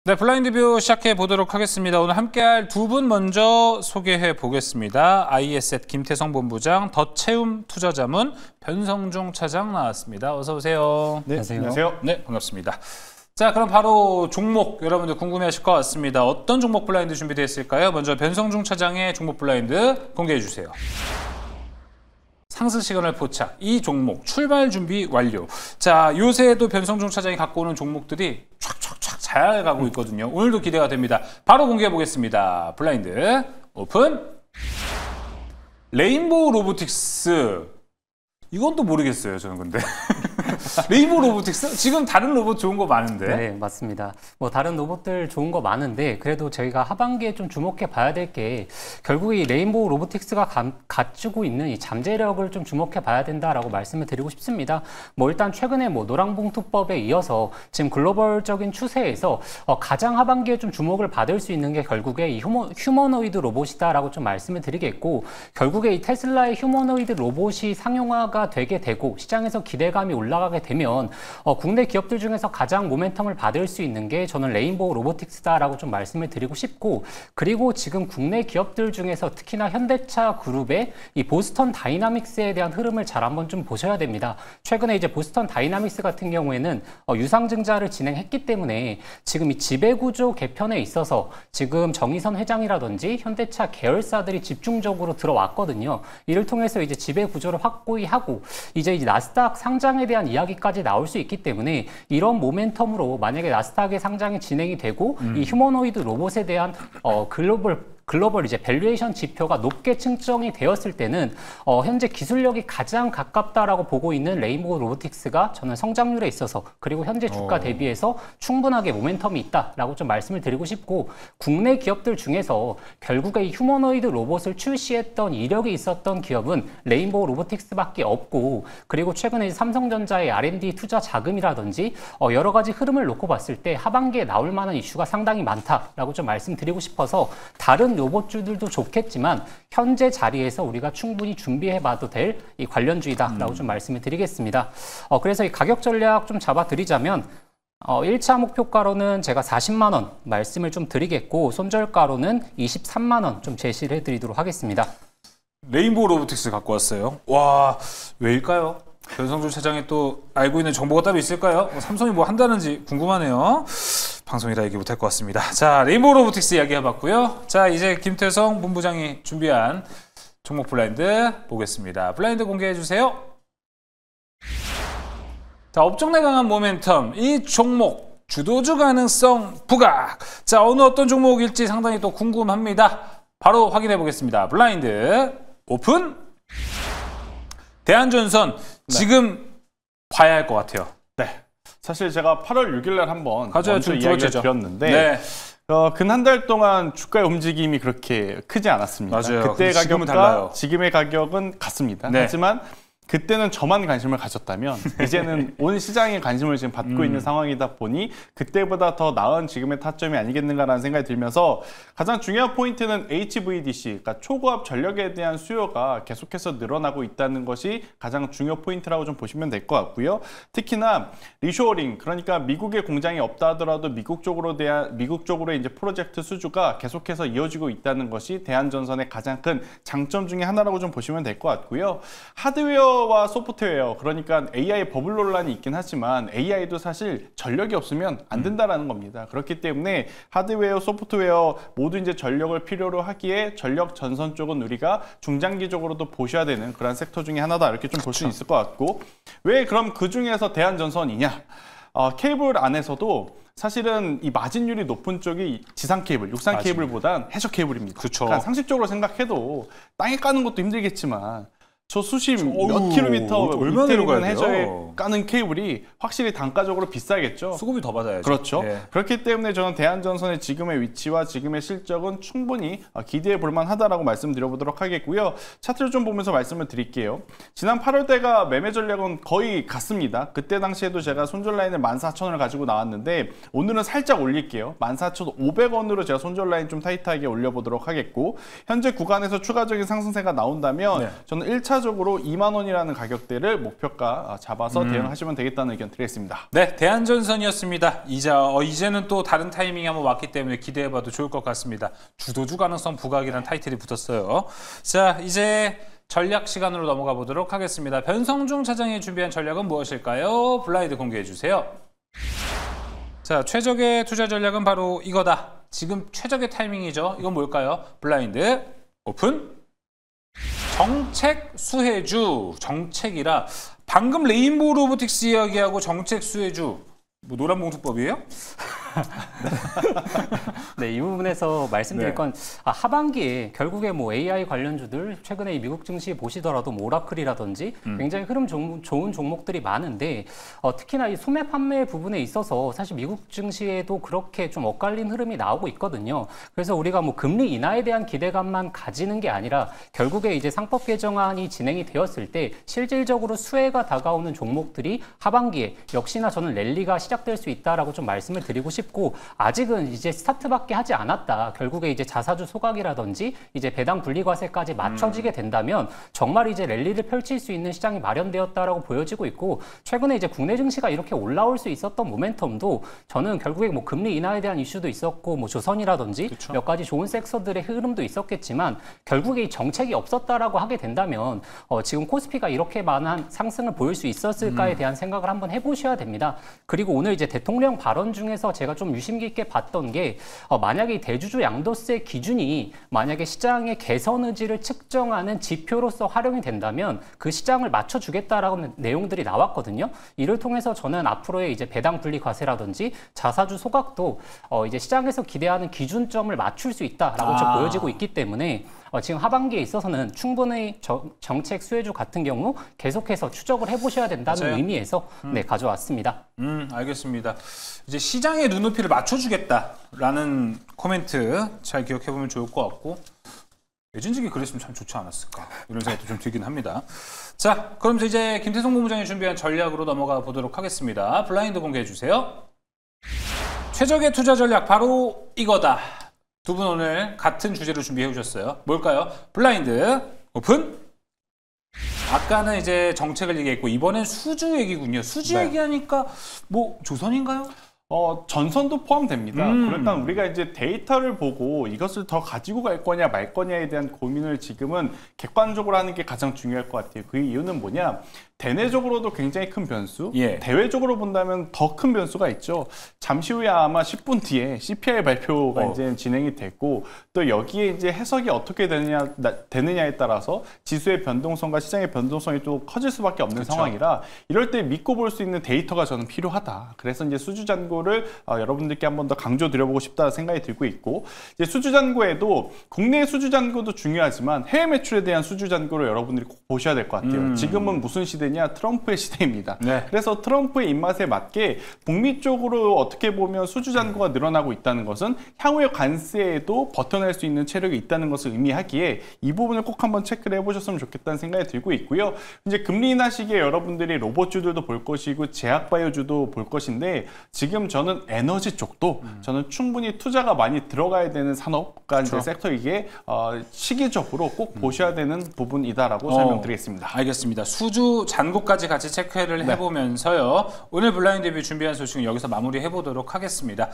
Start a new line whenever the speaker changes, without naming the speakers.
네, 블라인드 뷰 시작해 보도록 하겠습니다. 오늘 함께할 두 분 먼저 소개해 보겠습니다. IS앳 김태성 본부장, 덧채움 투자자문 변성중 차장 나왔습니다. 어서 오세요.
네, 안녕하세요.
네, 반갑습니다. 자, 그럼 바로 종목 여러분들 궁금해하실 것 같습니다. 어떤 종목 블라인드 준비되어 있을까요? 먼저 변성중 차장의 종목 블라인드 공개해 주세요. 상승 시그널 포착, 이 종목 출발 준비 완료. 자, 요새도 변성중 차장이 갖고 오는 종목들이 촥촥촥 잘 가고 있거든요. 오늘도 기대가 됩니다. 바로 공개해 보겠습니다. 블라인드 오픈. 레인보우 로보틱스. 이건 또 모르겠어요, 저는 근데. 레인보우 로보틱스? 지금 다른 로봇 좋은 거 많은데.
네, 맞습니다. 뭐 다른 로봇들 좋은 거 많은데 그래도 저희가 하반기에 좀 주목해 봐야 될 게 결국 이 레인보우 로보틱스가 갖추고 있는 이 잠재력을 좀 주목해 봐야 된다라고 말씀을 드리고 싶습니다. 뭐 일단 최근에 뭐 노랑봉투법에 이어서 지금 글로벌적인 추세에서 가장 하반기에 좀 주목을 받을 수 있는 게 결국에 이 휴머노이드 로봇이다라고 좀 말씀을 드리겠고, 결국에 이 테슬라의 휴머노이드 로봇이 상용화가 되게 되고 시장에서 기대감이 올라가게 되면 국내 기업들 중에서 가장 모멘텀을 받을 수 있는 게 저는 레인보우 로보틱스다라고 좀 말씀을 드리고 싶고, 그리고 지금 국내 기업들 중에서 특히나 현대차 그룹의 이 보스턴 다이나믹스에 대한 흐름을 잘 한번 좀 보셔야 됩니다. 최근에 이제 보스턴 다이나믹스 같은 경우에는 유상증자를 진행했기 때문에 지금 이 지배구조 개편에 있어서 지금 정의선 회장이라든지 현대차 계열사들이 집중적으로 들어왔거든요. 이를 통해서 이제 지배구조를 확고히 하고 이제 나스닥 상장에 대한 이야기까지 나올 수 있기 때문에 이런 모멘텀으로 만약에 나스닥의 상장이 진행이 되고 이 휴머노이드 로봇에 대한 글로벌 이제 밸류에이션 지표가 높게 측정이 되었을 때는 현재 기술력이 가장 가깝다라고 보고 있는 레인보우 로보틱스가 저는 성장률에 있어서 그리고 현재 주가 대비해서 충분하게 모멘텀이 있다라고 좀 말씀을 드리고 싶고, 국내 기업들 중에서 결국에 이 휴머노이드 로봇을 출시했던 이력이 있었던 기업은 레인보우 로보틱스밖에 없고, 그리고 최근에 삼성전자의 R&D 투자 자금이라든지 여러 가지 흐름을 놓고 봤을 때 하반기에 나올 만한 이슈가 상당히 많다라고 좀 말씀드리고 싶어서 다른 로봇주들도 좋겠지만 현재 자리에서 우리가 충분히 준비해봐도 될 이 관련주의다라고 좀 말씀을 드리겠습니다. 그래서 이 가격 전략 좀 잡아드리자면 1차 목표가로는 제가 40만 원 말씀을 좀 드리겠고, 손절가로는 23만 원 좀 제시를 해드리도록 하겠습니다.
레인보우 로보틱스 갖고 왔어요. 와, 왜일까요? 변성중 차장이 또 알고 있는 정보가 따로 있을까요? 삼성이 뭐 한다는지 궁금하네요. 방송이라 얘기 못할 것 같습니다. 자, 레인보우 로보틱스 이야기 해봤고요. 자, 이제 김태성 본부장이 준비한 종목 블라인드 보겠습니다. 블라인드 공개해 주세요. 자, 업종 내 강한 모멘텀, 이 종목 주도주 가능성 부각. 자, 어느 어떤 종목일지 상당히 또 궁금합니다. 바로 확인해 보겠습니다. 블라인드 오픈. 대한전선 지금 봐야 할 것 같아요.
네. 사실 제가 8월 6일 날 한번 먼저 이야기를 드렸는데
네.
근 한 달 동안 주가의 움직임이 그렇게 크지 않았습니다.
맞아요.
그때 가격과
달라요.
지금의 가격은 같습니다.
네.
하지만 그때는 저만 관심을 가졌다면 이제는 온 시장이 관심을 지금 받고 있는 상황이다 보니 그때보다 더 나은 지금의 타점이 아니겠는가라는 생각이 들면서, 가장 중요한 포인트는 HVDC, 그러니까 초고압 전력에 대한 수요가 계속해서 늘어나고 있다는 것이 가장 중요 포인트라고 좀 보시면 될 것 같고요. 특히나 리쇼어링, 그러니까 미국의 공장이 없다 하더라도 미국 쪽으로의 이제 프로젝트 수주가 계속해서 이어지고 있다는 것이 대한전선의 가장 큰 장점 중에 하나라고 좀 보시면 될 것 같고요. 하드웨어 와 소프트웨어, 그러니까 AI 버블 논란이 있긴 하지만 AI도 사실 전력이 없으면 안 된다라는 겁니다. 그렇기 때문에 하드웨어, 소프트웨어 모두 이제 전력을 필요로 하기에 전력 전선 쪽은 우리가 중장기적으로도 보셔야 되는 그런 섹터 중에 하나다, 이렇게 좀 볼 수 있을 것 같고, 왜 그럼 그 중에서 대한전선이냐? 케이블 안에서도 사실은 이 마진율이 높은 쪽이 지상 케이블, 육상 케이블보단 해저 케이블입니다. 그러니까 상식적으로 생각해도 땅에 까는 것도 힘들겠지만 저 수십 몇 킬로미터
얼마나 내려가야 돼요?
해저에 까는 케이블이 확실히 단가적으로 비싸겠죠.
수급이 더 받아야죠.
그렇죠.
예.
그렇기 때문에 저는 대한전선의 지금의 위치와 지금의 실적은 충분히 기대해 볼 만하다라고 말씀드려보도록 하겠고요. 차트를 좀 보면서 말씀을 드릴게요. 지난 8월대가 매매 전략은 거의 같습니다. 그때 당시에도 제가 손절 라인을 14,000원을 가지고 나왔는데 오늘은 살짝 올릴게요. 14,500원으로 제가 손절 라인 좀 타이트하게 올려보도록 하겠고, 현재 구간에서 추가적인 상승세가 나온다면 저는 1차 순차적으로 2만 원이라는 가격대를 목표가 잡아서 대응하시면 되겠다는 의견 드리겠습니다.
네, 대한전선이었습니다. 이제는 또 다른 타이밍이 한번 왔기 때문에 기대해봐도 좋을 것 같습니다. 주도주 가능성 부각이라는 타이틀이 붙었어요. 자, 이제 전략 시간으로 넘어가 보도록 하겠습니다. 변성중 차장이 준비한 전략은 무엇일까요? 블라인드 공개해 주세요. 자, 최적의 투자 전략은 바로 이거다. 지금 최적의 타이밍이죠. 이건 뭘까요? 블라인드 오픈. 정책 수혜주. 정책이라 방금 레인보우 로보틱스 이야기하고 정책 수혜주. 뭐 노란봉투법이에요?
네, 이 부분에서 말씀드릴
네.
건 하반기에 결국에 뭐 AI 관련주들 최근에 이 미국 증시 보시더라도 뭐 오라클이라든지 굉장히 흐름 좋은 종목들이 많은데 특히나 이 소매 판매 부분에 있어서 사실 미국 증시에도 그렇게 좀 엇갈린 흐름이 나오고 있거든요. 그래서 우리가 뭐 금리 인하에 대한 기대감만 가지는 게 아니라 결국에 이제 상법 개정안이 진행이 되었을 때 실질적으로 수혜가 다가오는 종목들이 하반기에 역시나 저는 랠리가 시작될 수 있다라고 좀 말씀을 드리고 싶고 아직은 이제 스타트밖에 하지 않았다. 결국에 이제 자사주 소각이라든지 이제 배당 분리과세까지 맞춰지게 된다면 정말 이제 랠리를 펼칠 수 있는 시장이 마련되었다라고 보여지고 있고 최근에 이제 국내 증시가 이렇게 올라올 수 있었던 모멘텀도 저는 결국에 뭐 금리 인하에 대한 이슈도 있었고 뭐 조선이라든지
그쵸.
몇 가지 좋은 섹터들의 흐름도 있었겠지만 결국에 이 정책이 없었다라고 하게 된다면 지금 코스피가 이렇게 많은 상승을 보일 수 있었을까에 대한 생각을 한번 해보셔야 됩니다. 그리고 오늘 이제 대통령 발언 중에서 제가 좀 유심 깊게 봤던 게 만약에 이 대주주 양도세 기준이 만약에 시장의 개선 의지를 측정하는 지표로서 활용이 된다면 그 시장을 맞춰주겠다라는 내용들이 나왔거든요. 이를 통해서 저는 앞으로의 이제 배당 분리 과세라든지 자사주 소각도 이제 시장에서 기대하는 기준점을 맞출 수 있다라고 좀 보여지고 있기 때문에 지금 하반기에 있어서는 충분히 정책 수혜주 같은 경우 계속해서 추적을 해보셔야 된다는
맞아요.
의미에서 네, 가져왔습니다.
알겠습니다. 이제 시장의 눈높이를 맞춰주겠다라는 코멘트 잘 기억해보면 좋을 것 같고 예진직이 그랬으면 참 좋지 않았을까 이런 생각도 좀 들긴 합니다. 자, 그럼 이제 김태성 본부장이 준비한 전략으로 넘어가 보도록 하겠습니다. 블라인드 공개해 주세요. 최적의 투자 전략 바로 이거다. 두 분 오늘 같은 주제로 준비해 오셨어요. 뭘까요? 블라인드 오픈. 아까는 이제 정책을 얘기했고 이번엔 수주 얘기군요. 수주
네.
얘기하니까 뭐 조선인가요?
전선도 포함됩니다. 일단 우리가 이제 데이터를 보고 이것을 더 가지고 갈 거냐 말 거냐에 대한 고민을 지금은 객관적으로 하는 게 가장 중요할 것 같아요. 그 이유는 뭐냐? 대내적으로도 굉장히 큰 변수,
예.
대외적으로 본다면 더 큰 변수가 있죠. 잠시 후에 아마 10분 뒤에 CPI 발표가 이제 진행이 됐고 또 여기에 이제 해석이 어떻게 되느냐에 따라서 지수의 변동성과 시장의 변동성이 또 커질 수밖에 없는
그쵸.
상황이라 이럴 때 믿고 볼 수 있는 데이터가 저는 필요하다. 그래서 이제 수주잔고를 여러분들께 한 번 더 강조드려보고 싶다 생각이 들고 있고 이제 수주잔고에도 국내 수주잔고도 중요하지만 해외 매출에 대한 수주잔고를 여러분들이 꼭 보셔야 될 것 같아요. 지금은 무슨 시대냐? 트럼프의 시대입니다.
네.
그래서 트럼프의 입맛에 맞게 북미 쪽으로 어떻게 보면 수주잔고가 늘어나고 있다는 것은 향후의 관세에도 버텨낼 수 있는 체력이 있다는 것을 의미하기에 이 부분을 꼭 한번 체크를 해보셨으면 좋겠다는 생각이 들고 있고요. 이제 금리 인하 시기에 여러분들이 로봇주들도 볼 것이고 제약바이오주도 볼 것인데 지금 저는 에너지 쪽도 저는 충분히 투자가 많이 들어가야 되는 산업과 이제 섹터이기에 시기적으로 꼭 보셔야 되는 부분이다라고 설명드리겠습니다.
알겠습니다. 수주 잔고까지 같이 체크를 해보면서요. 오늘 블라인드 뷰 준비한 소식은 여기서 마무리해보도록 하겠습니다.